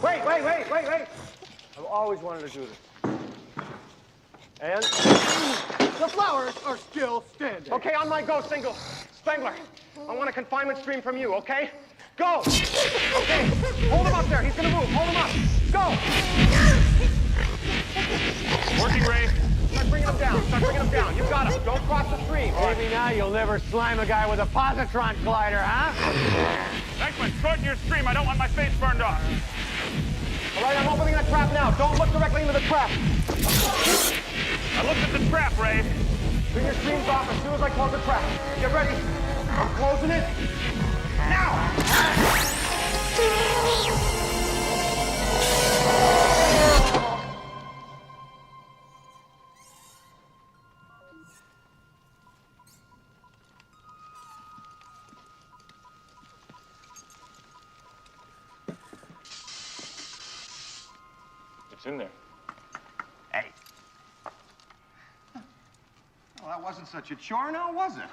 Wait. I've always wanted to do this. And? The flowers are still standing. Okay, on my go, Spengler. I want a confinement stream from you, okay? Go! Okay, hold him up there. He's gonna move. Hold him up. Go! Working, Ray. Start bringing him down. You got him. Don't cross the stream. Maybe now you'll never slime a guy with a positron collider, huh? Thanks, shorten your stream. I don't want my face burned off. All right, I'm opening that trap now. Don't look directly into the trap. I looked at the trap, Ray. Bring your streams off as soon as I close the trap. Get ready. I'm closing it. Now! It's in there. Hey. Well, that wasn't such a chore now, was it?